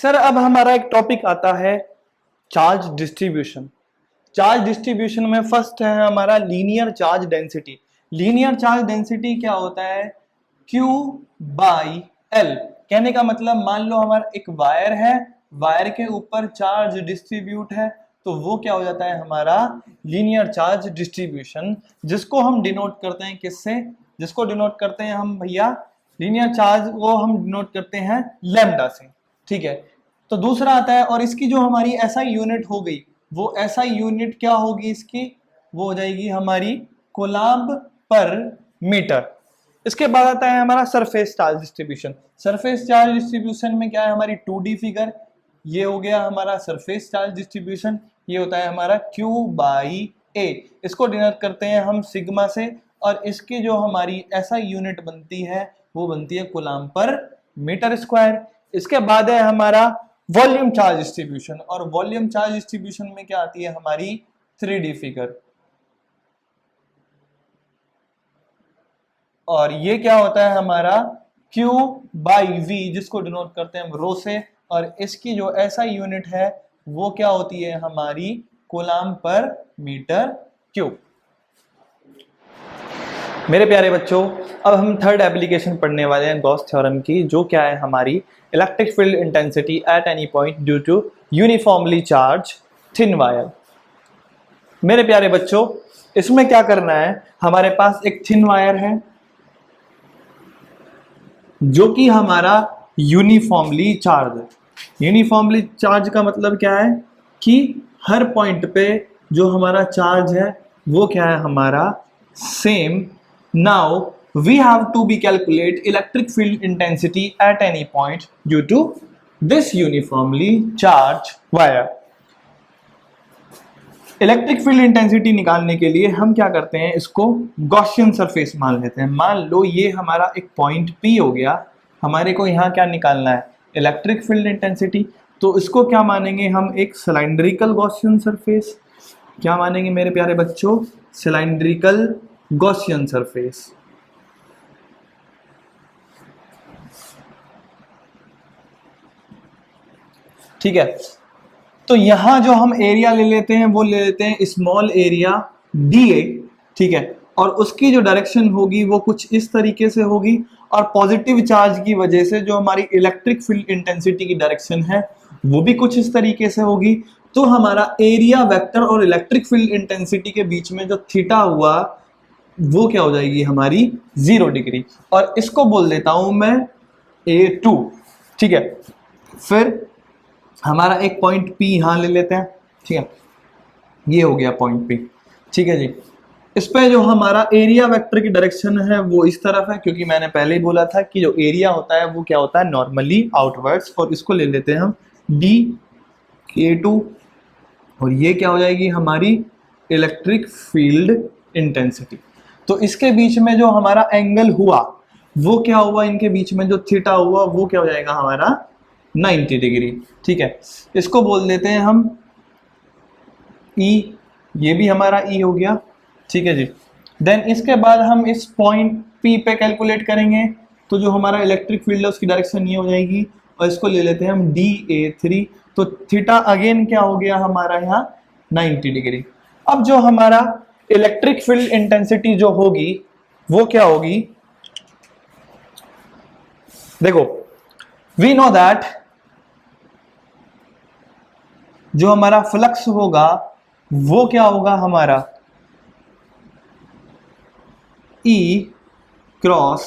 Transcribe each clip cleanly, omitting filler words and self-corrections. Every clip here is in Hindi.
सर अब हमारा एक टॉपिक आता है चार्ज डिस्ट्रीब्यूशन। चार्ज डिस्ट्रीब्यूशन में फर्स्ट है हमारा linear charge density. Linear charge density क्या होता है? Q by L। कहने का मतलब मान लो हमारा एक वायर है, वायर के ऊपर चार्ज डिस्ट्रीब्यूट है, तो वो क्या हो जाता है हमारा लीनियर चार्ज डिस्ट्रीब्यूशन, जिसको हम डिनोट करते हैं किससे? जिसको डिनोट करते हैं हम भैया लीनियर चार्ज को हम डिनोट करते हैं लैम्डा से। ठीक है, तो दूसरा आता है, और इसकी जो हमारी एसआई यूनिट हो गई, वो एसआई यूनिट क्या होगी इसकी? वो हो जाएगी हमारी कूलम्ब पर मीटर। इसके बाद आता है हमारा surface charge distribution. Surface charge distribution में क्या है हमारी 2D फिगर, ये हो गया हमारा सरफेस चार्ज डिस्ट्रीब्यूशन। ये होता है हमारा Q बाई A। इसको डिनोट करते हैं हम सिग्मा से, और इसकी जो हमारी एसआई यूनिट बनती है वो बनती है कूलम्ब पर मीटर स्क्वायर। इसके बाद है हमारा वॉल्यूम चार्ज डिस्ट्रीब्यूशन, और वॉल्यूम चार्ज डिस्ट्रीब्यूशन में क्या आती है हमारी 3D फिगर, और ये क्या होता है हमारा Q बाई V, जिसको डिनोट करते हैं हम रो से, और इसकी जो एसआई यूनिट है वो क्या होती है हमारी कूलम्ब पर मीटर क्यूब। मेरे प्यारे बच्चों, अब हम थर्ड एप्लीकेशन पढ़ने वाले हैं गॉस थ्योरम की, जो क्या है हमारी electric field intensity at any point due to uniformly charge thin wire. मेरे प्यारे बच्चों, इसमें क्या करना है, हमारे पास एक थिन वायर है जो कि हमारा यूनिफॉर्मली चार्ज है। यूनिफॉर्मली चार्ज का मतलब क्या है कि हर पॉइंट पे जो हमारा चार्ज है वो क्या है हमारा same. Now we have to be calculate electric field intensity at any point due to this uniformly charge wire. Electric field intensity निकालने के लिए हम क्या करते हैं, इसको गॉसियन सरफेस मान लेते हैं। मान लो ये हमारा एक पॉइंट P हो गया, हमारे को यहाँ क्या निकालना है, इलेक्ट्रिक फील्ड इंटेंसिटी। तो इसको क्या मानेंगे हम, एक सिलेंड्रिकल गॉसियन सरफेस। क्या मानेंगे मेरे प्यारे बच्चों? Cylindrical Gaussian surface. ठीक है, तो यहां जो हम एरिया ले लेते हैं वो ले लेते हैं स्मॉल एरिया DA। ठीक है, और उसकी जो डायरेक्शन होगी वो कुछ इस तरीके से होगी, और पॉजिटिव चार्ज की वजह से जो हमारी इलेक्ट्रिक फील्ड इंटेंसिटी की डायरेक्शन है वो भी कुछ इस तरीके से होगी। तो हमारा एरिया वेक्टर और इलेक्ट्रिक फील्ड इंटेंसिटी के बीच में जो थीटा हुआ वो क्या हो जाएगी हमारी 0 डिग्री, और इसको बोल देता हूं मैं A2। ठीक है, फिर हमारा एक पॉइंट P यहां ले लेते हैं। ठीक है, ये हो गया पॉइंट P। ठीक है जी, इस पे जो हमारा एरिया वेक्टर की डायरेक्शन है वो इस तरफ है, क्योंकि मैंने पहले ही बोला था कि जो एरिया होता है वो क्या होता है नॉर्मली आउटवर्ड्स, और इसको ले लेते हैं हम DA2, और ये क्या हो जाएगी हमारी इलेक्ट्रिक फील्ड इंटेंसिटी। तो इसके बीच में जो हमारा एंगल हुआ वो क्या हुआ, इनके बीच में जो थीटा हुआ वो क्या हो जाएगा हमारा 90 डिग्री। ठीक है, इसको बोल देते हैं हम E, ये भी हमारा E हो गया। ठीक है जी, देन इसके बाद हम इस पॉइंट P पे कैलकुलेट करेंगे, तो जो हमारा इलेक्ट्रिक फील्ड है उसकी डायरेक्शन ये हो जाएगी, और इसको ले लेते हैं हम DA3। तो थीटा अगेन क्या हो गया हमारा यहाँ 90 डिग्री। अब जो हमारा इलेक्ट्रिक फील्ड इंटेंसिटी जो होगी वो क्या होगी, देखो वी नो दैट जो हमारा फ्लक्स होगा वो क्या होगा हमारा E cross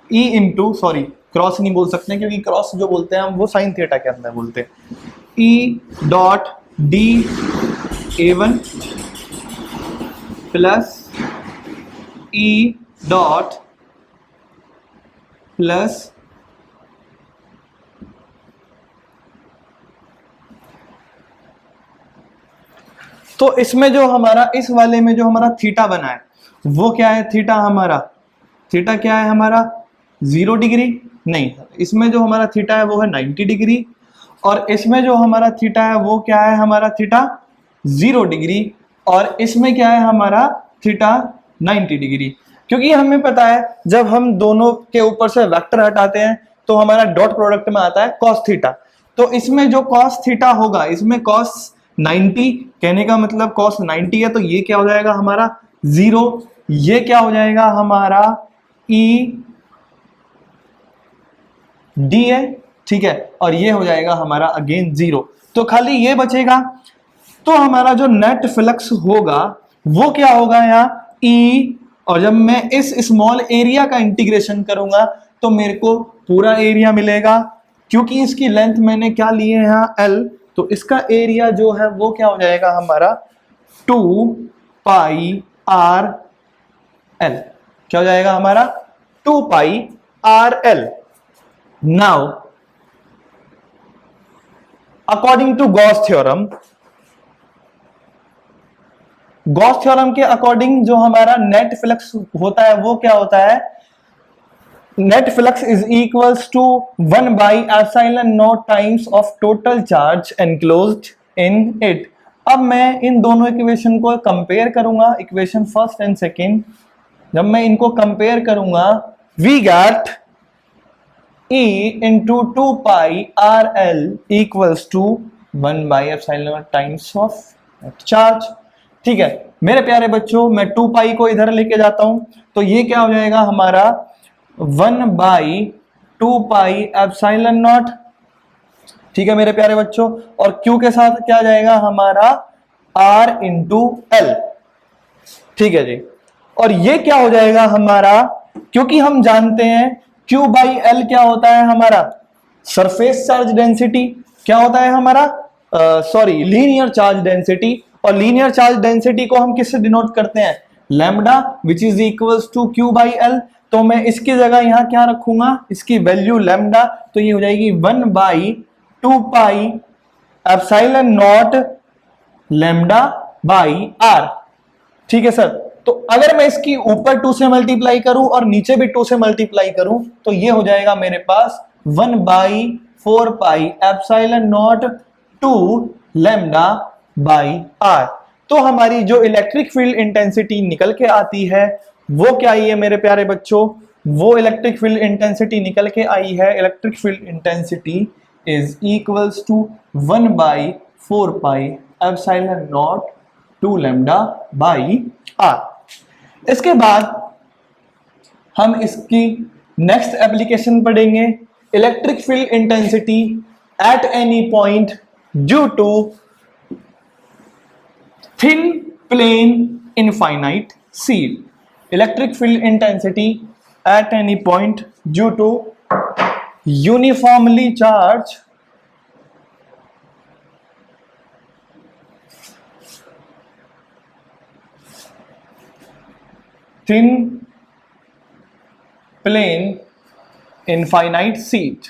E into, sorry cross नहीं बोल सकते क्योंकि क्रॉस जो बोलते हैं हम वो साइन थीटा के अंदर बोलते हैं, E dot DA1 plus E dot plus तो इसमें जो हमारा इस वाले में जो हमारा थीटा बना है वो क्या है, थीटा हमारा, थीटा क्या है हमारा 0 डिग्री नहीं, इसमें जो हमारा थीटा है वो है 90 डिग्री, और इसमें जो हमारा थीटा है वो क्या है हमारा थीटा 0 डिग्री, और इसमें क्या है हमारा थीटा 90 डिग्री। क्योंकि हमें पता है जब हम दोनों के ऊपर से वेक्टर हटाते हैं तो हमारा डॉट प्रोडक्ट में आता है कॉस थीटा। तो इसमें जो cos थीटा होगा, इसमें cos 90, कहने का मतलब cos 90 है, तो ये क्या हो जाएगा हमारा 0, ये क्या हो जाएगा हमारा E डी है, ठीक है, और ये हो जाएगा हमारा अगेन 0। तो खाली ये बचेगा, तो हमारा जो नेट फ्लक्स होगा वो क्या होगा यहाँ E, और जब मैं इस स्मॉल एरिया का इंटीग्रेशन करूंगा तो मेरे को पूरा एरिया मिलेगा, क्योंकि इसकी लेंथ मैंने क्या ली है यहाँ L, तो इसका एरिया जो है वो क्या हो जाएगा हमारा 2 पाई R L, क्या हो जाएगा हमारा 2 pi R L। Now according to Gauss theorem, Gauss theorem के अकॉर्डिंग जो हमारा नेट फ्लक्स होता है वो क्या होता है, net flux is equals to 1 by epsilon naught times of total charge enclosed in it. अब मैं इन दोनों इक्वेशन को कंपेयर करूंगा, इक्वेशन फर्स्ट एंड सेकेंड, जब मैं इनको कंपेयर करूंगा we get E into 2 pi RL equals to 1 by epsilon times of charge. ठीक है मेरे प्यारे बच्चों, मैं 2 पाई को इधर लेके जाता हूं, तो ये क्या हो जाएगा हमारा 1 बाई 2 पाई एप्सिलॉन नॉट, ठीक है मेरे प्यारे बच्चों, और Q के साथ क्या जाएगा हमारा R इंटू L, ठीक है जी। और ये क्या हो जाएगा हमारा, क्योंकि हम जानते हैं Q बाई L क्या होता है हमारा सरफेस चार्ज डेंसिटी, क्या होता है हमारा सॉरी लीनियर चार्ज डेंसिटी, और लीनियर चार्ज डेंसिटी को हम किससे डिनोट करते हैं, lambda which is equals to Q by L। तो मैं इसकी जगह यहां क्या रखूंगा, इसकी वैल्यू लैम्डा, तो ये हो जाएगी 1 by 2 pi epsilon not lambda by R, ठीक है सर। तो अगर मैं इसकी ऊपर 2 से मल्टीप्लाई करूं और नीचे भी 2 से मल्टीप्लाई करूं तो ये हो जाएगा मेरे पास 1 by 4 pi epsilon naught 2 lambda by R। तो हमारी जो इलेक्ट्रिक फील्ड इंटेंसिटी निकल के आती है वो क्या आई है मेरे प्यारे बच्चों, वो इलेक्ट्रिक फील्ड इंटेंसिटी निकल के आई है, electric field intensity is equals to 1 by 4 pi epsilon naught 2 lambda by R। इसके बाद हम इसकी नेक्स्ट एप्लीकेशन पढ़ेंगे, electric field intensity at any point due to thin plane infinite sheet. Electric field intensity at any point due to uniformly charge thin plane infinite sheet।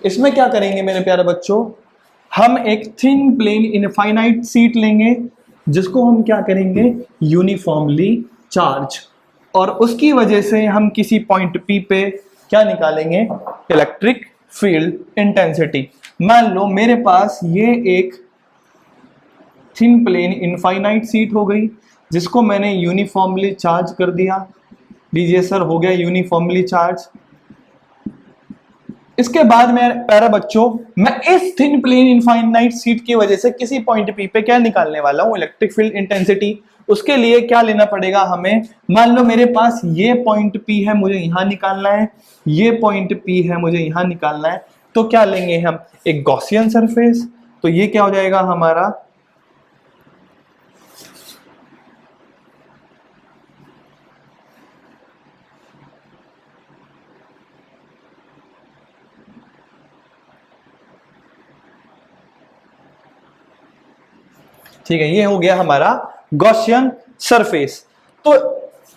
इसमें क्या करेंगे मेरे प्यारे बच्चों, हम एक थिन प्लेन इनफाइनाइट शीट लेंगे जिसको हम क्या करेंगे यूनिफॉर्मली चार्ज, और उसकी वजह से हम किसी पॉइंट P पे क्या निकालेंगे इलेक्ट्रिक फील्ड इंटेंसिटी। मान लो मेरे पास ये एक थिन प्लेन इनफाइनाइट शीट हो गई जिसको मैंने यूनिफॉर्मली चार्ज कर दिया, लीजिए सर हो गया यूनिफॉर्मली चार्ज। इसके बाद मेरे प्यारे बच्चों, मैं इस थिन प्लेन इनफाइनाइट शीट की वजह से किसी पॉइंट P पे क्या निकालने वाला हूं इलेक्ट्रिक फील्ड इंटेंसिटी। उसके लिए क्या लेना पड़ेगा हमें, मान लो मेरे पास ये पॉइंट P है, मुझे यहां निकालना है, ये पॉइंट P है, मुझे यहां निकालना है, तो क्या लेंगे हम एक गॉसियन सरफेस, तो ये क्या हो जाएगा हमारा ठीक है, ये हो गया हमारा गॉसियन सरफेस। तो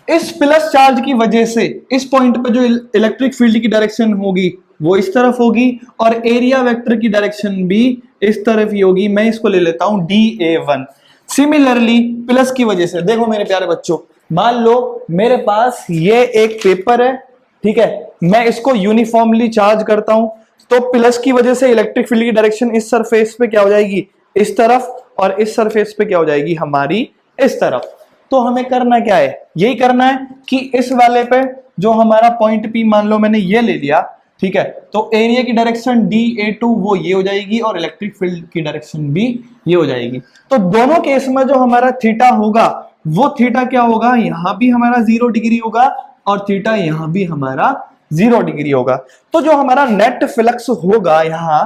इस प्लस चार्ज की वजह से इस पॉइंट पे जो इलेक्ट्रिक फील्ड की डायरेक्शन होगी वो इस तरफ होगी और एरिया वेक्टर की डायरेक्शन भी इस तरफ ही होगी। मैं इसको ले लेता हूं DA1। सिमिलरली प्लस की वजह से देखो मेरे प्यारे बच्चों, मान लो मेरे पास ये एक पेपर है, ठीक है, मैं इसको यूनिफॉर्मली चार्ज करता हूं, तो प्लस की वजह से इलेक्ट्रिक फील्ड की डायरेक्शन इस सरफेस पे क्या हो जाएगी इस तरफ, और इस सरफेस पे क्या हो जाएगी हमारी इस तरफ। तो हमें करना क्या है, यही करना है कि इस वाले पे जो हमारा पॉइंट P मान लो मैंने ये ले लिया, ठीक है, तो एरिया की डायरेक्शन dA2 वो ये हो जाएगी और इलेक्ट्रिक फील्ड की डायरेक्शन भी ये हो जाएगी। तो दोनों केस में जो हमारा थीटा होगा वो थीटा क्या होगा, यहां भी हमारा 0 डिग्री होगा और थीटा यहां भी हमारा 0 डिग्री होगा। तो जो हमारा नेट फ्लक्स होगा यहां,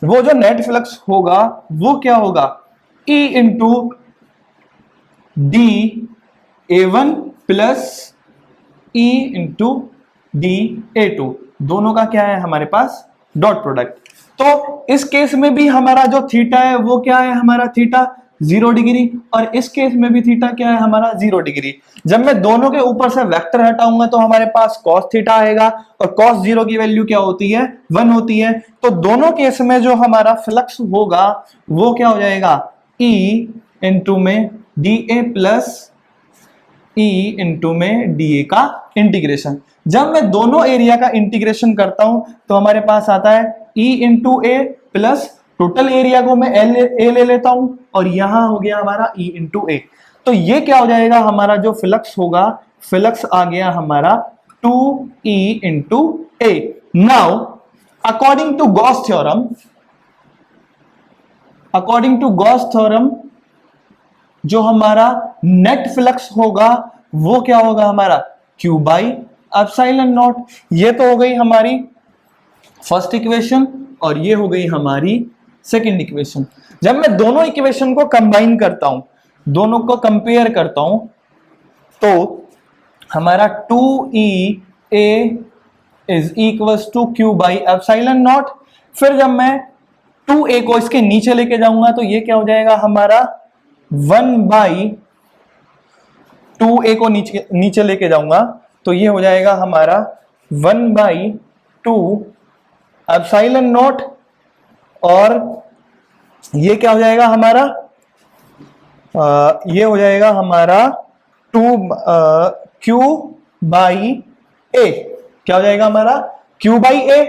वो जो नेट फ्लक्स होगा वो क्या होगा, E into dA1 plus E into dA2, दोनों का क्या है हमारे पास डॉट प्रोडक्ट। तो इस केस में भी हमारा जो थीटा है वो क्या है, हमारा थीटा 0 डिग्री, और इस केस में भी थीटा क्या है हमारा 0 डिग्री। जब मैं दोनों के ऊपर से वेक्टर हटाऊंगा तो हमारे पास cos थीटा आएगा, और cos 0 की वैल्यू क्या होती है, 1 होती है। तो दोनों केस में जो हमारा फ्लक्स होगा वो क्या हो जाएगा, E इंटू में dA प्लस E इंटू में dA का इंटीग्रेशन। जब मैं दोनों एरिया का इंटीग्रेशन करता हूं तो हमारे पास आता है E इंटू ए प्लस टोटल एरिया को मैं ए ले लेता हूं और यहां हो गया हमारा E इंटू ए। तो ये क्या हो जाएगा, हमारा जो फ्लक्स होगा, फ्लक्स आ गया हमारा 2E into A. Now according to Gauss theorem, according to Gauss theorem जो हमारा नेट फ्लक्स होगा वो क्या होगा हमारा Q बाई एप्सिलॉन नॉट। ये तो हो गई हमारी फर्स्ट इक्वेशन और ये हो गई हमारी सेकंड इक्वेशन। जब मैं दोनों इक्वेशन को कंबाइन करता हूं, दोनों को कंपेयर करता हूं, तो हमारा 2EA is equals to Q by epsilon naught. फिर जब मैं 2A को इसके नीचे लेके जाऊंगा तो ये क्या हो जाएगा हमारा 1 बाई 2A को नीचे लेके जाऊंगा तो ये हो जाएगा हमारा 1 बाई 2 एप्सिलॉन नॉट, और ये क्या हो जाएगा हमारा, ये हो जाएगा हमारा 2 Q बाई ए, क्या हो जाएगा हमारा Q बाई ए,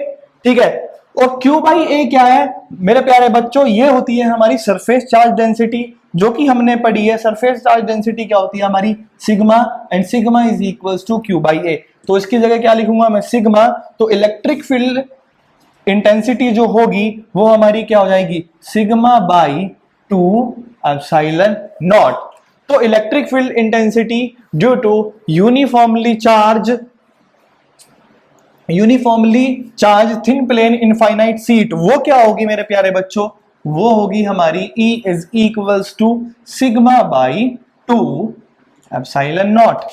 ठीक है। और Q बाई ए क्या है मेरे प्यारे बच्चों, ये होती है हमारी सरफेस चार्ज डेंसिटी, जो कि हमने पढ़ी है। सरफेस चार्ज डेंसिटी क्या होती है हमारी sigma, and sigma is equals to Q by A. तो इसकी जगह क्या लिखूंगा मैं, सिग्मा। तो इलेक्ट्रिक फील्ड इंटेंसिटी जो होगी वो हमारी क्या हो जाएगी, सिग्मा बाई 2 एप्सिलॉन नॉट। तो electric field intensity due to uniformly charge thin plane infinite sheet, वो क्या होगी मेरे प्यारे बच्चों, वो होगी हमारी E is equals to sigma by 2 epsilon naught.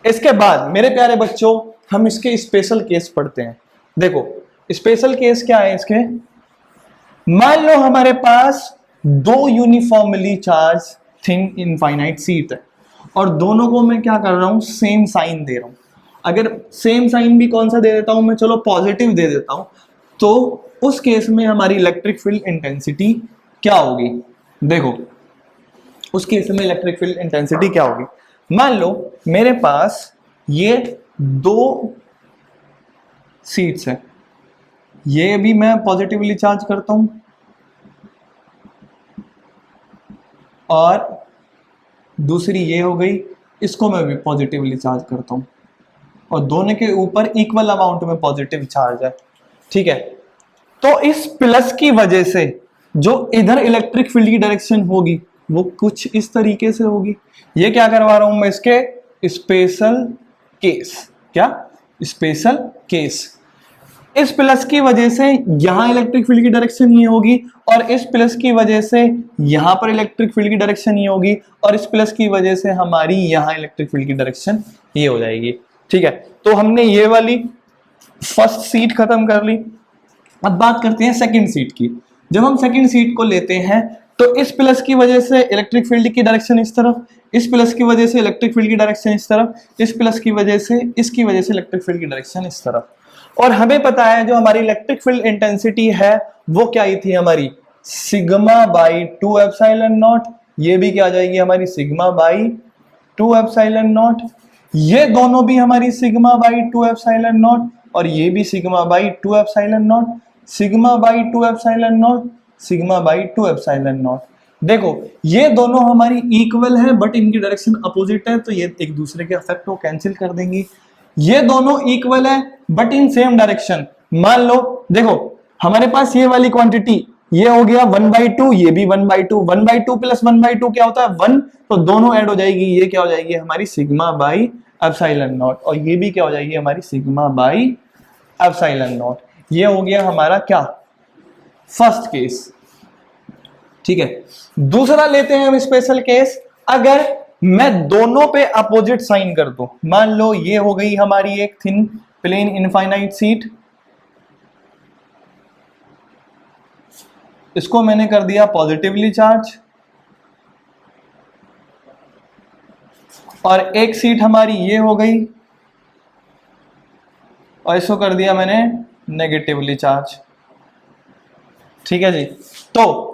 इसके बाद मेरे प्यारे बच्चों हम इसके स्पेशल केस पढ़ते हैं। देखो स्पेशल केस क्या है इसके, मान लो हमारे पास दो uniformly charge thin infinite sheet है और दोनों को मैं क्या कर रहा हूं, सेम साइन दे रहा हूं। अगर सेम साइन भी कौन सा दे देता हूं मैं, चलो पॉजिटिव दे देता हूं, तो उस केस में हमारी इलेक्ट्रिक फील्ड इंटेंसिटी क्या होगी। देखो उस केस में इलेक्ट्रिक फील्ड इंटेंसिटी क्या होगी, मान लो मेरे पास ये दो सीट्स हैं, ये भी मैं पॉजिटिवली चार्ज करता हूं और दूसरी ये हो गई, इसको मैं भी पॉजिटिवली चार्ज करता हूं और दोनों के ऊपर इक्वल अमाउंट में पॉजिटिव चार्ज है, ठीक है। तो इस प्लस की वजह से जो इधर इलेक्ट्रिक फील्ड की डायरेक्शन होगी वो कुछ इस तरीके से होगी। ये क्या करवा रहा हूं मैं, इसके स्पेशल केस, क्या स्पेशल केस। इस प्लस की वजह से यहां इलेक्ट्रिक फील्ड की डायरेक्शन ये होगी और इस प्लस की वजह से यहां पर इलेक्ट्रिक फील्ड की डायरेक्शन ये होगी और इस प्लस की वजह से हमारी यहां इलेक्ट्रिक फील्ड की डायरेक्शन ये हो जाएगी, ठीक है। तो हमने ये वाली फर्स्ट सीट खत्म कर ली। अब बात करते हैं सेकंड सीट की। जब हम सेकंड सीट को लेते हैं तो इस प्लस की वजह से इलेक्ट्रिक फील्ड की डायरेक्शन इस तरफ, इस प्लस की वजह से इलेक्ट्रिक फील्ड की डायरेक्शन इस तरफ, इस प्लस की वजह से इसकी वजह से इलेक्ट्रिक फील्ड की डायरेक्शन इस तरफ। और हमें पता है जो हमारी इलेक्ट्रिक फील्ड इंटेंसिटी है वो क्या ही थी हमारी, सिग्मा बाई 2 एप्सिलॉन नॉट। ये भी क्या आ जाएगी हमारी सिग्मा बाई 2 एप्सिलॉन नॉट। ये दोनों भी हमारी सिग्मा बाई 2 एप्सिलॉन नॉट और ये भी sigma by 2 epsilon not. Sigma by 2 epsilon not, sigma by 2 epsilon not. देखो ये दोनों हमारी इक्वल है बट इनकी डायरेक्शन अपोजिट है, तो ये एक दूसरे के इफेक्ट को कैंसिल कर देंगी। ये दोनों इक्वल है बट इन सेम डायरेक्शन। मान लो देखो हमारे पास ये वाली क्वांटिटी ये हो गया 1/2, ये भी 1/2, 1/2 प्लस 1/2 क्या होता है 1, तो दोनों ऐड हो जाएगी, ये क्या हो जाएगी हमारी सिग्मा बाई एप्सिलॉन नॉट, और ये भी क्या हो जाएगी हमारी सिग्मा बाई एप्सिलॉन नॉट। ये हो गया हमारा क्या फर्स्ट केस। ठीक है, दूसरा लेते हैं हम स्पेशल केस। अगर मैं दोनों पे अपोजिट साइन कर दूं, मान लो ये हो गई हमारी एक थिन प्लेन इनफाइनाइट शीट, इसको मैंने कर दिया पॉजिटिवली चार्ज, और एक सीट हमारी ये हो गई और इसको कर दिया मैंने नेगेटिवली चार्ज। ठीक है जी, तो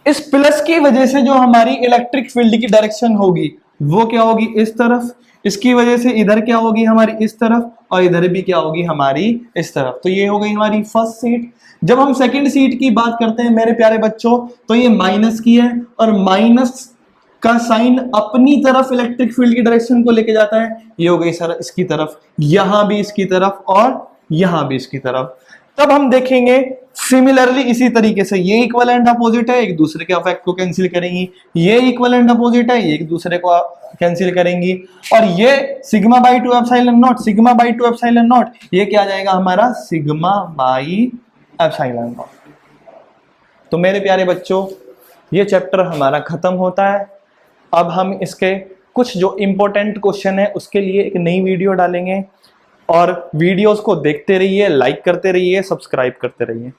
इस प्लस की वजह से जो हमारी इलेक्ट्रिक फील्ड की डायरेक्शन होगी वो क्या होगी इस तरफ, इसकी वजह से इधर क्या होगी हमारी इस तरफ, और इधर भी क्या होगी हमारी इस तरफ। तो ये हो गई हमारी फर्स्ट सीट। जब हम सेकंड सीट की बात करते हैं मेरे प्यारे बच्चों, तो ये माइनस की है, और माइनस का साइन अपनी तरफ इलेक्ट्रिक फील्ड की डायरेक्शन को लेके जाता है। ये हो गई सर इसकी तरफ, यहां भी इसकी तरफ, और यहां भी इसकी तरफ। तब हम देखेंगे सिमिलरली इसी तरीके से ये इक्वल एंड अपोजिट है, एक दूसरे के इफेक्ट को कैंसिल करेंगी, ये इक्वल एंड अपोजिट है, ये एक दूसरे को कैंसिल करेंगी, और ये sigma by 2 epsilon not, sigma by 2 epsilon not, ये क्या आ जाएगा हमारा सिग्मा बाई एप्सिलॉन नॉट। तो मेरे प्यारे बच्चों ये चैप्टर हमारा खत्म होता है। अब हम इसके कुछ जो इंपॉर्टेंट क्वेश्चन है उसके लिए एक नई वीडियो डालेंगे, और वीडियोस को देखते रहिए, लाइक करते रहिए, सब्सक्राइब करते रहिए।